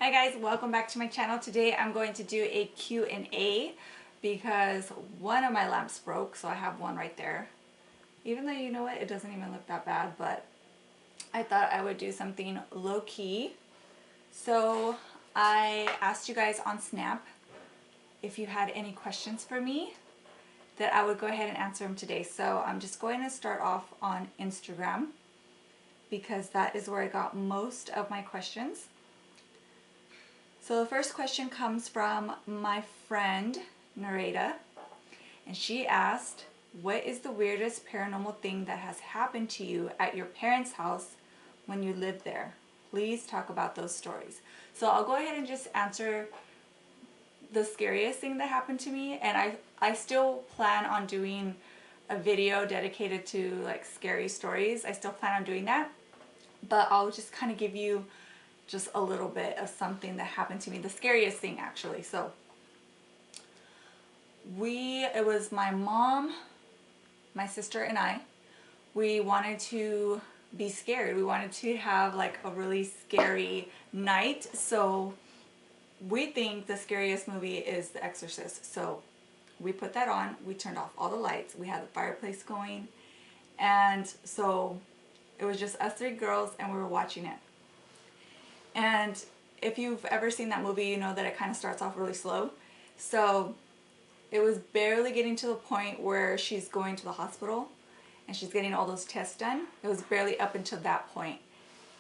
Hi guys, welcome back to my channel. Today I'm going to do a Q&A because one of my lamps broke, so I have one right there. Even though, you know what, it doesn't even look that bad, but I thought I would do something low-key. So I asked you guys on Snap if you had any questions for me that I would go ahead and answer them today. So I'm just going to start off on Instagram because that is where I got most of my questions. So the first question comes from my friend Nareda, and she asked, what is the weirdest paranormal thing that has happened to you at your parents' house when you lived there? Please talk about those stories. So I'll go ahead and just answer the scariest thing that happened to me, and I still plan on doing a video dedicated to like scary stories. I still plan on doing that, but I'll just kind of give you just a little bit of something that happened to me, the scariest thing actually. So it was my mom, my sister, and I. We wanted to be scared. We wanted to have like a really scary night. So we think the scariest movie is The Exorcist. So we put that on, we turned off all the lights, we had the fireplace going, and so it was just us three girls and we were watching it. And if you've ever seen that movie, you know that it kind of starts off really slow. So it was barely getting to the point where she's going to the hospital and she's getting all those tests done. It was barely up until that point.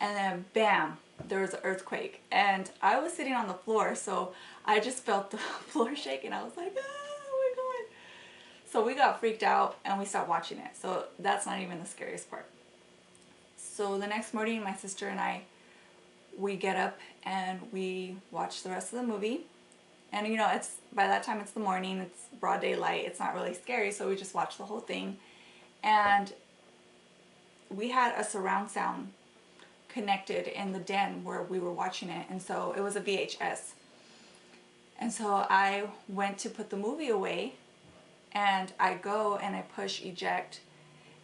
And then bam, there was an earthquake. And I was sitting on the floor, so I just felt the floor shake and I was like, ah, oh my God. So we got freaked out and we stopped watching it. So that's not even the scariest part. So the next morning, my sister and we get up and we watch the rest of the movie. And you know, by that time it's the morning, it's broad daylight, it's not really scary, so we just watch the whole thing. And we had a surround sound connected in the den where we were watching it, and so it was a VHS. And so I went to put the movie away, and I go and I push eject,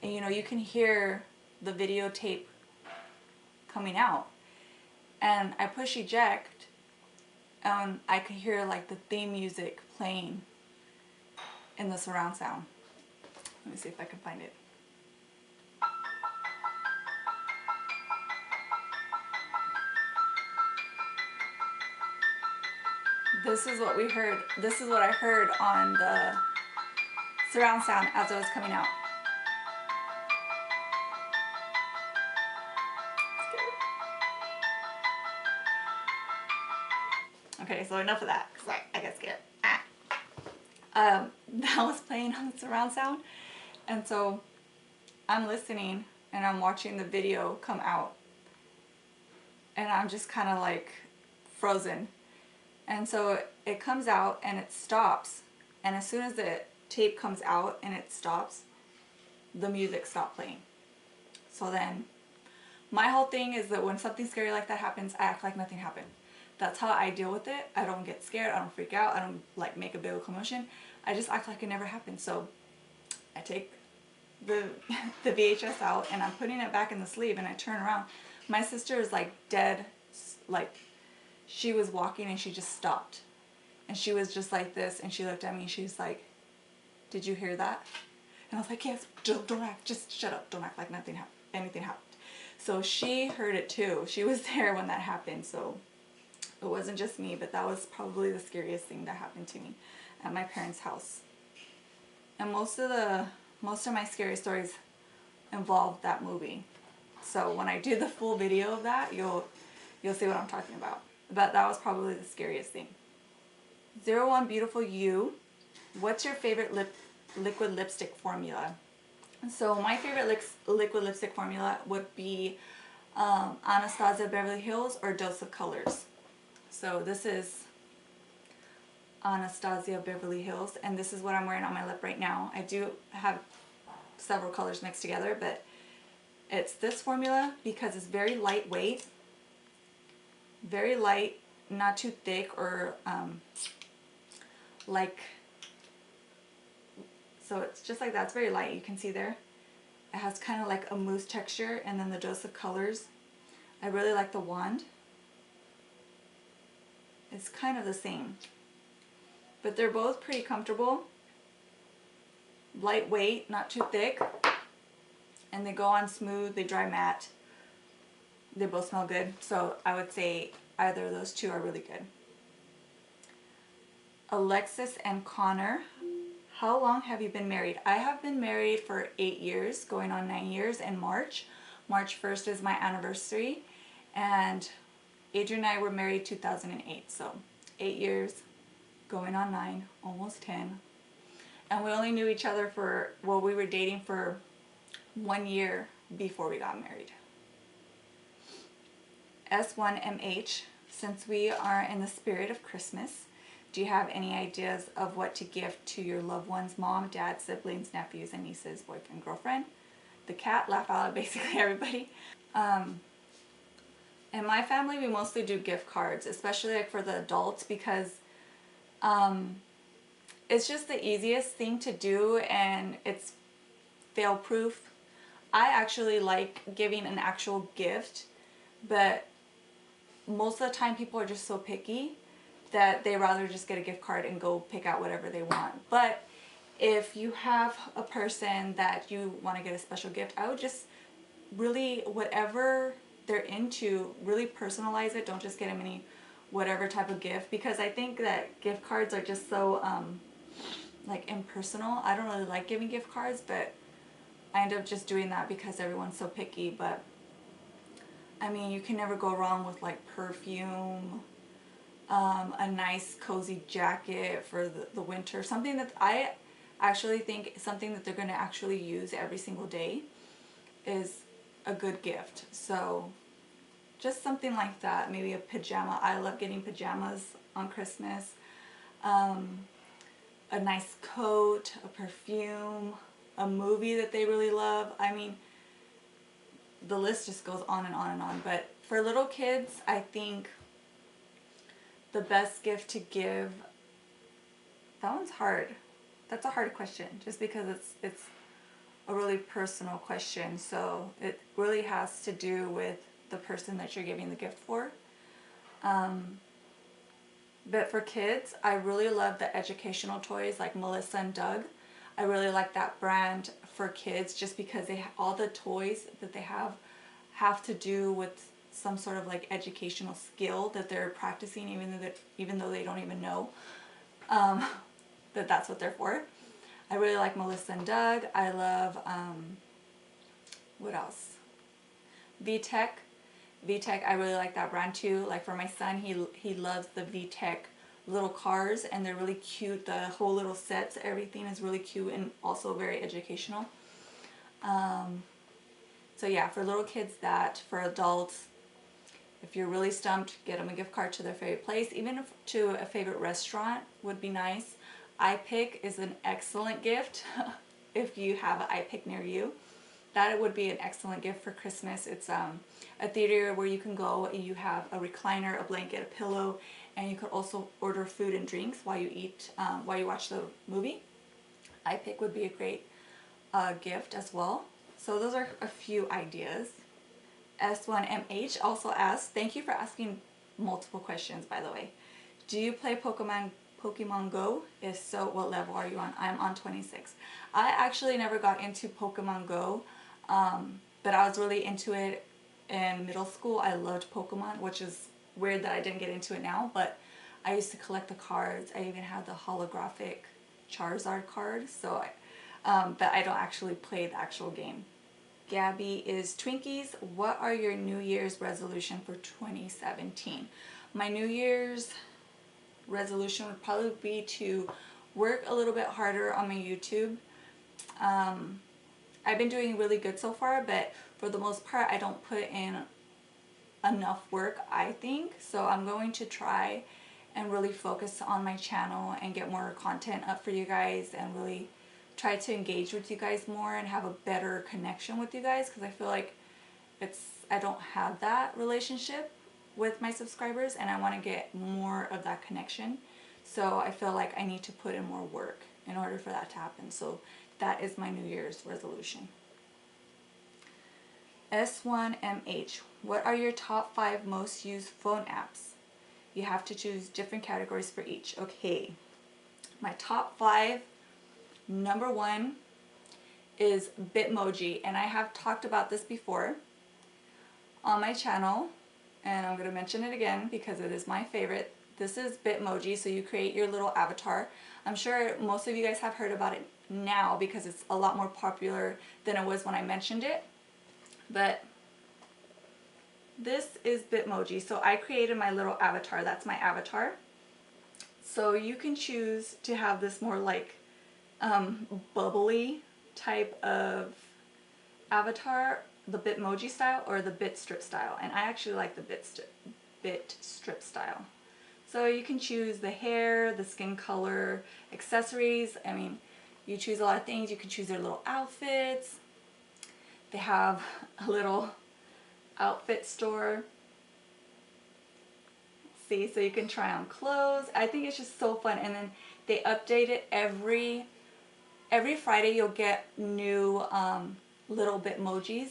and you know, you can hear the videotape coming out. And I push eject, and I could hear like the theme music playing in the surround sound. Let me see if I can find it. This is what we heard. This is what I heard on the surround sound as it was coming out. Okay, so enough of that, because I get scared. That was playing on the surround sound, and so I'm listening and I'm watching the video come out, and I'm just kind of like frozen. And so it comes out and it stops, and as soon as the tape comes out and it stops, the music stopped playing. So then my whole thing is that when something scary like that happens, I act like nothing happened. That's how I deal with it. I don't get scared, I don't freak out, I don't like make a big commotion. I just act like it never happened. So I take the VHS out and I'm putting it back in the sleeve, and I turn around. My sister is like dead, like she was walking and she just stopped. And she was just like this, and she looked at me and she's like, did you hear that? And I was like, yes, don't act, just shut up, don't act like anything happened. So she heard it too. She was there when that happened. So it wasn't just me, but that was probably the scariest thing that happened to me at my parents' house. And most of my scary stories involve that movie. So when I do the full video of that, you'll see what I'm talking about. But that was probably the scariest thing. 01 Beautiful You, what's your favorite liquid lipstick formula? So my favorite liquid lipstick formula would be Anastasia Beverly Hills or Dose of Colors. So this is Anastasia Beverly Hills, and this is what I'm wearing on my lip right now. I do have several colors mixed together, but it's this formula because it's very lightweight, very light, not too thick or so it's just like that. It's very light. You can see there. It has kind of like a mousse texture, and then the Dose of Colors. I really like the wand. It's kind of the same. But they're both pretty comfortable. Lightweight, not too thick. And they go on smooth, they dry matte. They both smell good. So I would say either of those two are really good. Alexis and Connor, how long have you been married? I have been married for 8 years, going on 9 years in March. March 1st is my anniversary. And Adrian and I were married 2008. So 8 years, going on 9, almost 10. And we only knew each other for, well, we were dating for 1 year before we got married. S1MH, since we are in the spirit of Christmas, do you have any ideas of what to gift to your loved ones, mom, dad, siblings, nephews, and nieces, boyfriend, girlfriend? The cat, laugh out at basically everybody. In my family, we mostly do gift cards, especially like for the adults, because it's just the easiest thing to do and it's fail proof. I actually like giving an actual gift, but most of the time people are just so picky that they rather just get a gift card and go pick out whatever they want. But if you have a person that you want to get a special gift, I would just really, whatever they're into, really personalize it. Don't just get them any whatever type of gift, because I think that gift cards are just so like impersonal. I don't really like giving gift cards, but I end up just doing that because everyone's so picky. But I mean, you can never go wrong with like perfume, a nice cozy jacket for the winter, something that I actually think something that they're going to actually use every single day is a good gift. So just something like that, maybe a pajama. I love getting pajamas on Christmas. A nice coat, a perfume, a movie that they really love. I mean, the list just goes on and on and on. But for little kids, I think the best gift to give, that one's hard. That's a hard question, just because it's a really personal question. So it really has to do with the person that you're giving the gift for. But for kids, I really love the educational toys like Melissa and Doug. I really like that brand for kids just because they all the toys that they have to do with some sort of like educational skill that they're practicing, even though they don't even know that that's what they're for. I really like Melissa and Doug. I love what else? VTech. VTech, I really like that brand too. Like for my son, he loves the VTech little cars, and they're really cute. The whole little sets, everything is really cute and also very educational. So yeah, for little kids that. For adults, if you're really stumped, get them a gift card to their favorite place. Even to a favorite restaurant would be nice. iPick is an excellent gift if you have an iPick near you. That would be an excellent gift for Christmas. It's a theater where you can go and you have a recliner, a blanket, a pillow, and you could also order food and drinks while you eat, while you watch the movie. iPick would be a great gift as well. So those are a few ideas. S1MH also asks, thank you for asking multiple questions, by the way. Do you play Pokemon Go? If so, what level are you on? I'm on 26. I actually never got into Pokemon Go, but I was really into it in middle school. I loved Pokemon, which is weird that I didn't get into it now, but I used to collect the cards. I even had the holographic Charizard card, so but I don't actually play the actual game. Gabby is Twinkies, what are your New Year's resolution for 2017? My New Year's resolution would probably be to work a little bit harder on my YouTube. I've been doing really good so far, but for the most part I don't put in enough work, I think. So I'm going to try and really focus on my channel and get more content up for you guys and really try to engage with you guys more and have a better connection with you guys, because I feel like I don't have that relationship with my subscribers and I want to get more of that connection. So I feel like I need to put in more work in order for that to happen. So that is my New Year's resolution. S1MH, what are your top 5 most used phone apps? You have to choose different categories for each. Okay, my top 5, number 1 is Bitmoji, and I have talked about this before on my channel, and I'm going to mention it again because it is my favorite. This is Bitmoji, so you create your little avatar. I'm sure most of you guys have heard about it now because it's a lot more popular than it was when I mentioned it, but this is Bitmoji. So I created my little avatar. That's my avatar. So you can choose to have this more like bubbly type of avatar, the Bitmoji style or the bit strip style, and I actually like the bit strip style. So you can choose the hair, the skin color, accessories. I mean, you choose a lot of things. You can choose their little outfits. They have a little outfit store. See, so you can try on clothes. I think it's just so fun, and then they update it every Friday. You'll get new little Bitmojis.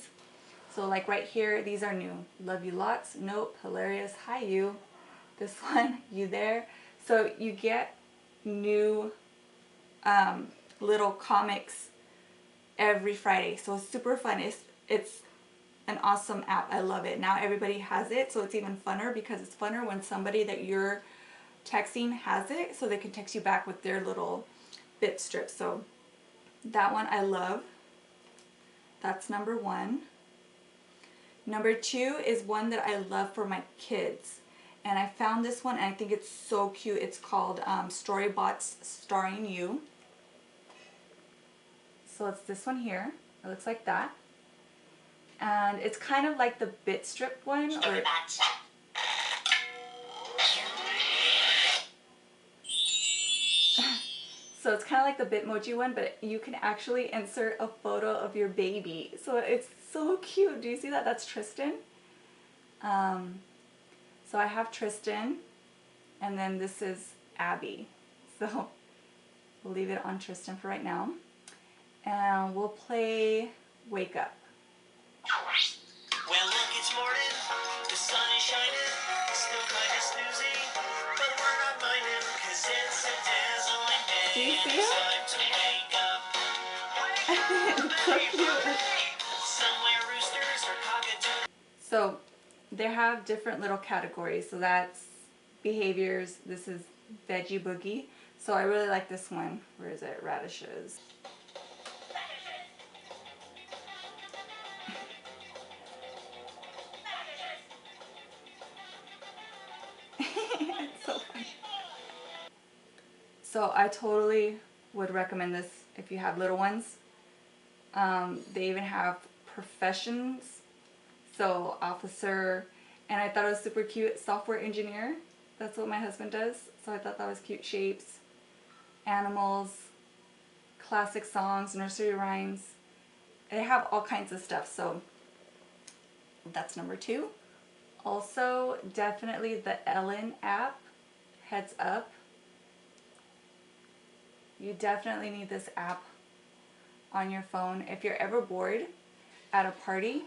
So like right here, these are new. Love you lots. Nope. Hilarious. Hi you. This one. You there. So you get new little comics every Friday. So it's super fun. It's an awesome app. I love it. Now everybody has it, so it's even funner because it's funner when somebody that you're texting has it, so they can text you back with their little bit strips. So that one I love. That's number 1. Number 2 is one that I love for my kids, and I found this one and I think it's so cute. It's called Storybots Starring You. So it's this one here. It looks like that. And it's kind of like the bit strip one. Or so it's kind of like the Bitmoji one, but you can actually insert a photo of your baby. So it's so cute. Do you see that? That's Tristan. So I have Tristan, and then this is Abby. So we'll leave it on Tristan for right now. And we'll play Wake Up. Well, look, it's morning, the sun is shining, still kind of snoozy, but we're not minding, cause it's a dazzling day. Do you see it? Time to wake up. It's so cute. Somewhere roosters or cockatoos. So they have different little categories. So that's behaviors. This is Veggie Boogie. So I really like this one. Where is it? Radishes. It's so funny. So I totally would recommend this if you have little ones. They even have professions. So officer, and I thought it was super cute. Software engineer. That's what my husband does. So I thought that was cute. Shapes, animals, classic songs, nursery rhymes. They have all kinds of stuff. So that's number 2. Also, definitely the Ellen app, Heads Up. You definitely need this app on your phone. If you're ever bored at a party,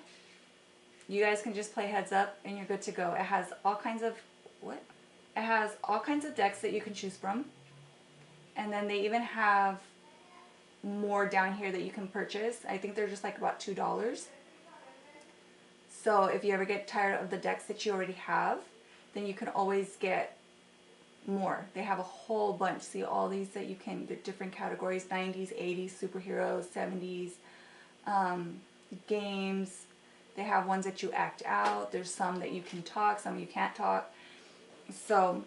you guys can just play Heads Up and you're good to go. It has all kinds of, It has all kinds of decks that you can choose from. And then they even have more down here that you can purchase. I think they're just like about $2. So if you ever get tired of the decks that you already have, then you can always get more. They have a whole bunch. See all these that you can, the different categories, 90s, 80s, superheroes, 70s, games. They have ones that you act out. There's some that you can talk, some you can't talk. So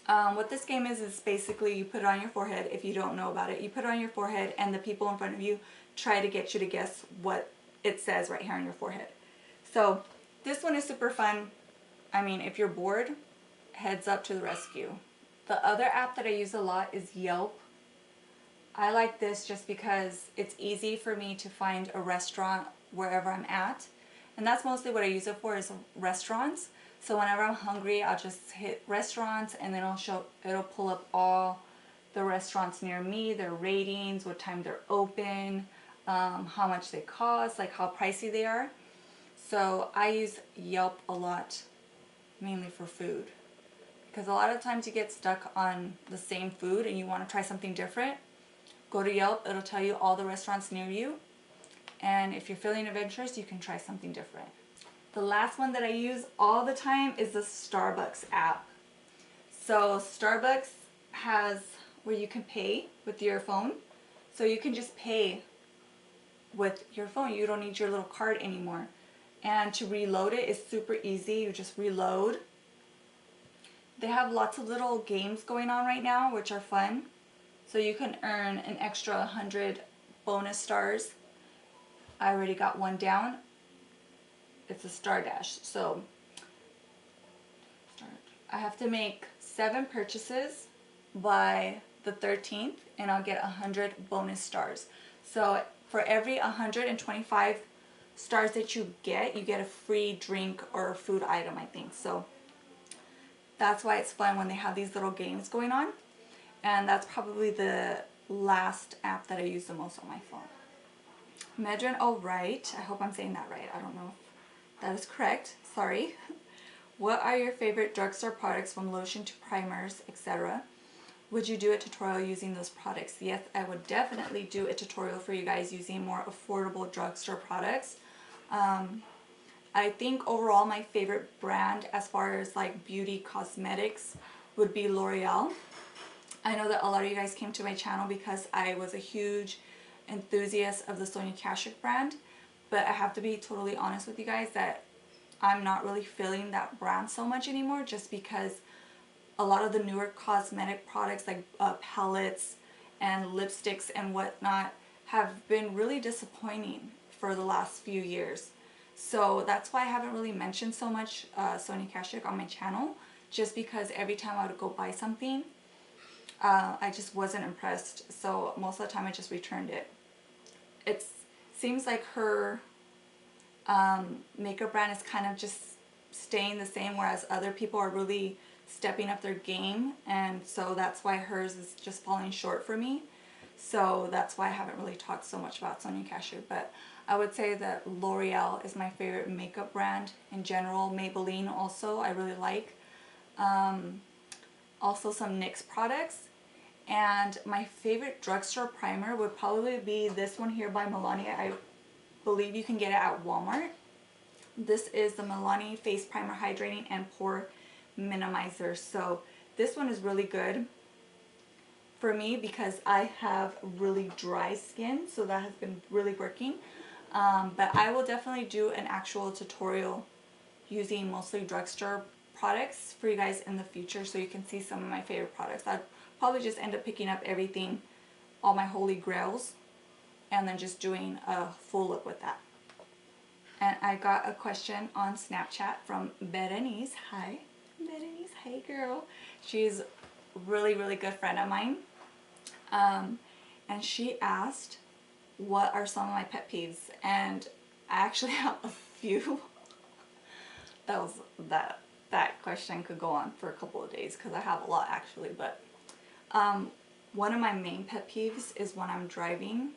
what this game is basically you put it on your forehead. If you don't know about it, you put it on your forehead and the people in front of you try to get you to guess what it says right here on your forehead. So this one is super fun. I mean, if you're bored, Heads Up to the rescue. The other app that I use a lot is Yelp. I like this just because it's easy for me to find a restaurant wherever I'm at. And that's mostly what I use it for, is restaurants. So whenever I'm hungry, I'll just hit restaurants and then it'll pull up all the restaurants near me, their ratings, what time they're open, how much they cost, like how pricey they are. So I use Yelp a lot, mainly for food. because a lot of times you get stuck on the same food and you want to try something different. Go to Yelp, it'll tell you all the restaurants near you, and if you're feeling adventurous, you can try something different. The last one that I use all the time is the Starbucks app. So Starbucks has where you can pay with your phone, so you can just pay with your phone. You don't need your little card anymore. And to reload it is super easy. You just reload. They have lots of little games going on right now, which are fun. So you can earn an extra 100 bonus stars. I already got one down. It's a Star Dash. So I have to make 7 purchases by the 13th and I'll get 100 bonus stars. So for every 125 stars that you get a free drink or food item, I think. So that's why it's fun when they have these little games going on. And that's probably the last app that I use the most on my phone. Medrin Alright, I hope I'm saying that right. I don't know if that is correct. Sorry. What are your favorite drugstore products, from lotion to primers, etc.? Would you do a tutorial using those products? Yes, I would definitely do a tutorial for you guys using more affordable drugstore products. I think overall my favorite brand as far as like beauty cosmetics would be L'Oreal. I know that a lot of you guys came to my channel because I was a huge enthusiast of the Sonia Kashuk brand, but I have to be totally honest with you guys that I'm not really feeling that brand so much anymore, just because a lot of the newer cosmetic products like palettes and lipsticks and whatnot have been really disappointing for the last few years. So that's why I haven't really mentioned so much Sonia Kashuk on my channel, just because every time I would go buy something, I just wasn't impressed. So most of the time I just returned it. It seems like her makeup brand is kind of just staying the same, whereas other people are really stepping up their game, and so that's why hers is just falling short for me. So that's why I haven't really talked so much about Sonia Kashuk, but I would say that L'Oreal is my favorite makeup brand in general. Maybelline also I really like. Also some NYX products. And my favorite drugstore primer would probably be this one here by Milani. I believe you can get it at Walmart. This is the Milani Face Primer Hydrating and Pore Minimizer. So this one is really good for me because I have really dry skin, so that has been really working. But I will definitely do an actual tutorial using mostly drugstore products for you guys in the future, so you can see some of my favorite products. I'd probably just end up picking up everything, all my holy grails, and then just doing a full look with that. And I got a question on Snapchat from Berenice. Hi, Berenice. Hey, girl. She's a really, really good friend of mine. And she asked, what are some of my pet peeves? And I actually have a few. That question could go on for a couple of days because I have a lot actually. But one of my main pet peeves is when I'm driving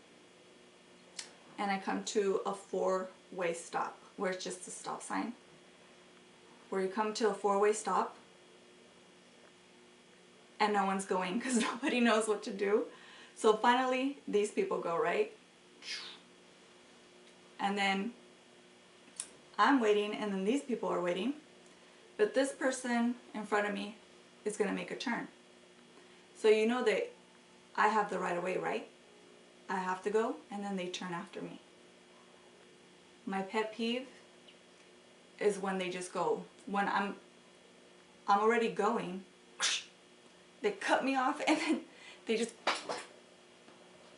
and I come to a 4-way stop where it's just a stop sign. Where you come to a 4-way stop and no one's going because nobody knows what to do. So finally these people go, right? And then I'm waiting and then these people are waiting. But this person in front of me is going to make a turn. So you know that I have the right of way, right? I have to go and then they turn after me. My pet peeve is when they just go. When I'm already going, they cut me off and then they just,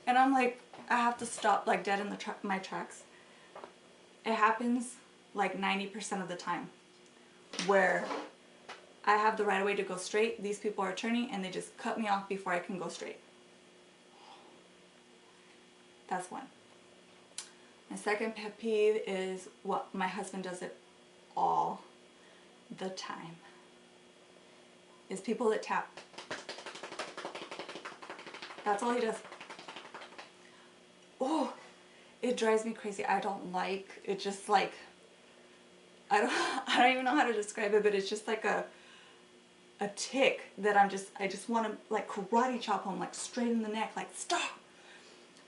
and I'm like, I have to stop like dead in my tracks. It happens like 90% of the time where I have the right of way to go straight. These people are turning and they just cut me off before I can go straight. That's one. My second pet peeve is what my husband does it all the time. Is people that tap. That's all he does. Oh, it drives me crazy. I don't like it. Just like I don't even know how to describe it, but it's just like a a tick that I just want to like karate chop him like straight in the neck, like stop.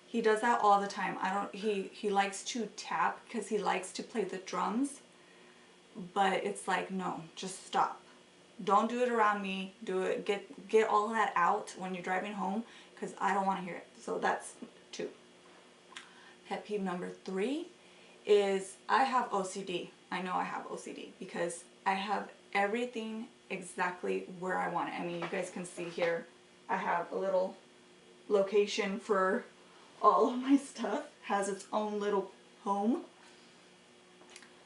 He does that all the time. He likes to tap because he likes to play the drums, but it's like, no, just stop. Don't do it around me. Do it, get all that out when you're driving home, because I don't want to hear it. So that's 2. Pet peeve number 3 is I have OCD. I know I have OCD because I have everything exactly where I want it. I mean, you guys can see here, I have a little location for all of my stuff. Has its own little home.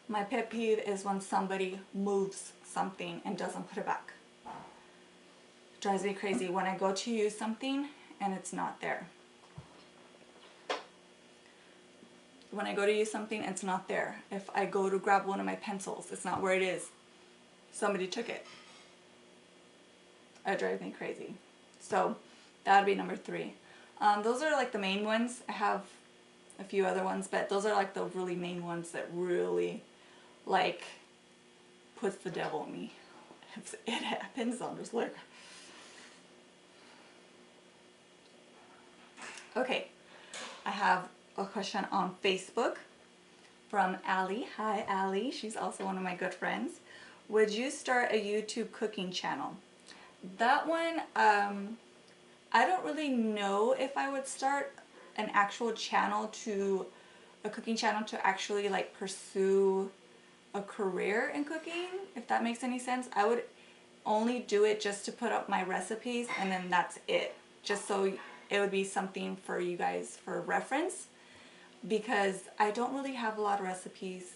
My pet peeve is when somebody moves something and doesn't put it back. It drives me crazy when I go to use something and it's not there. When I go to use something, it's not there. If I go to grab one of my pencils, it's not where it is. Somebody took it. It drives me crazy. So that would be number 3. Those are like the main ones. I have a few other ones, but those are like the really main ones that really like puts the devil in me. If it happens, I'm just like... Okay, I have a question on Facebook from Allie. Hi Allie, she's also one of my good friends. Would you start a YouTube cooking channel? That one, I don't really know if I would start an actual channel a cooking channel to actually like pursue a career in cooking, if that makes any sense. I would only do it just to put up my recipes, and then that's it. Just so it would be something for you guys for reference, because I don't really have a lot of recipes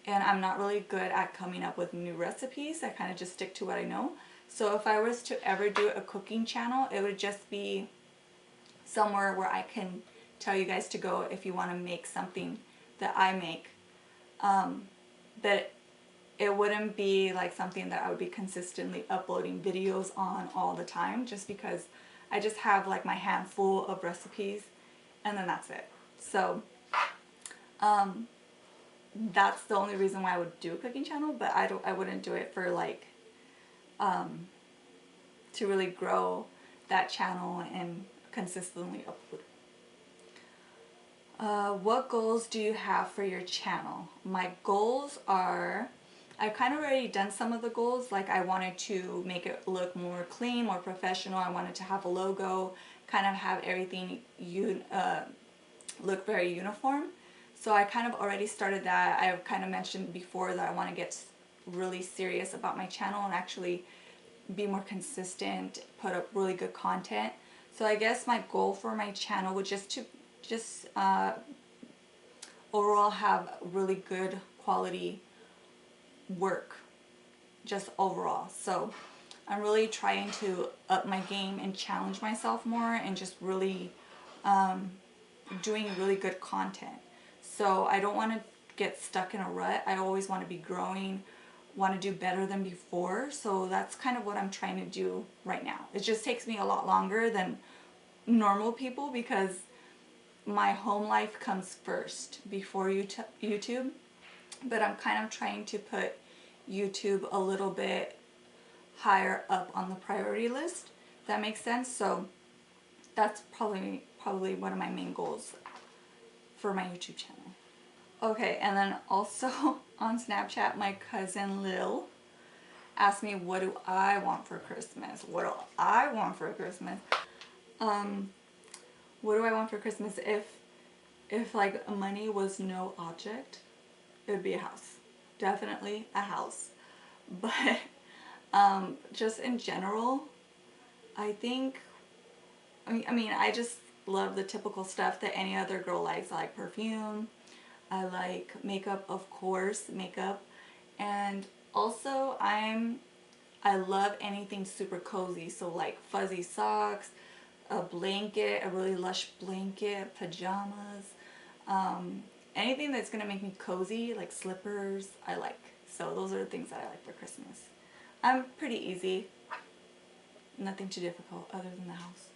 and I'm not really good at coming up with new recipes. I kind of just stick to what I know. So if I was to ever do a cooking channel, it would just be somewhere where I can tell you guys to go if you want to make something that I make. But it wouldn't be like something that I would be consistently uploading videos on all the time, just because I just have like my handful of recipes and then that's it. So that's the only reason why I would do a cooking channel, but I wouldn't do it for like to really grow that channel and consistently upload. What goals do you have for your channel? My goals are, I've kind of already done some of the goals. Like I wanted to make it look more clean, more professional. I wanted to have a logo, kind of have everything look very uniform. So I kind of already started that. I've kind of mentioned before that I want to get really serious about my channel and actually be more consistent, put up really good content. So I guess my goal for my channel would just overall have really good quality work, just overall. So I'm really trying to up my game and challenge myself more and just really doing really good content. So I don't want to get stuck in a rut. I always want to be growing, want to do better than before. So that's kind of what I'm trying to do right now. It just takes me a lot longer than normal people because my home life comes first before YouTube. But I'm kind of trying to put YouTube a little bit higher up on the priority list. If that makes sense. So that's probably one of my main goals for my YouTube channel. Okay, and then also on Snapchat, my cousin Lil asked me, what do I want for Christmas? What do I want for Christmas? What do I want for Christmas? If like money was no object, it would be a house. Definitely a house. But just in general, I think, I just love the typical stuff that any other girl likes. I like perfume. I like makeup, of course, makeup. And also I love anything super cozy. So like fuzzy socks, a blanket, a really lush blanket, pajamas, anything that's going to make me cozy, like slippers, I like. So those are the things that I like for Christmas. I'm pretty easy. Nothing too difficult other than the house.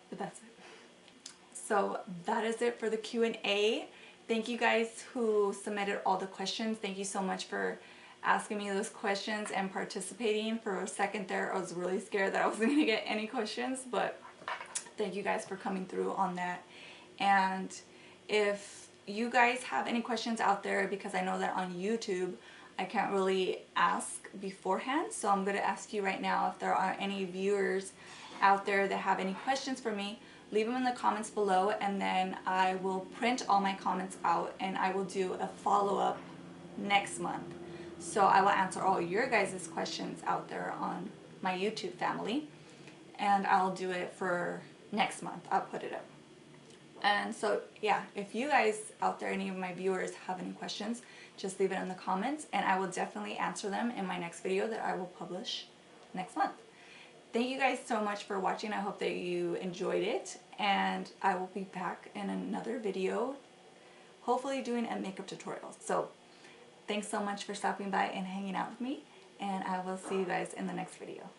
But that's it. So that is it for the Q&A. Thank you guys who submitted all the questions. Thank you so much for asking me those questions and participating. For a second there, I was really scared that I wasn't going to get any questions, but thank you guys for coming through on that. And if you guys have any questions out there, because I know that on YouTube I can't really ask beforehand, so I'm going to ask you right now, if there are any viewers out there that have any questions for me, leave them in the comments below, and then I will print all my comments out and I will do a follow-up next month. So I will answer all your guys' questions out there on my YouTube family, and I'll do it for next month. I'll put it up. And so yeah, if you guys out there, any of my viewers, have any questions, just leave it in the comments and I will definitely answer them in my next video that I will publish next month. Thank you guys so much for watching. I hope that you enjoyed it, and I will be back in another video, hopefully doing a makeup tutorial. So thanks so much for stopping by and hanging out with me, and I will see you guys in the next video.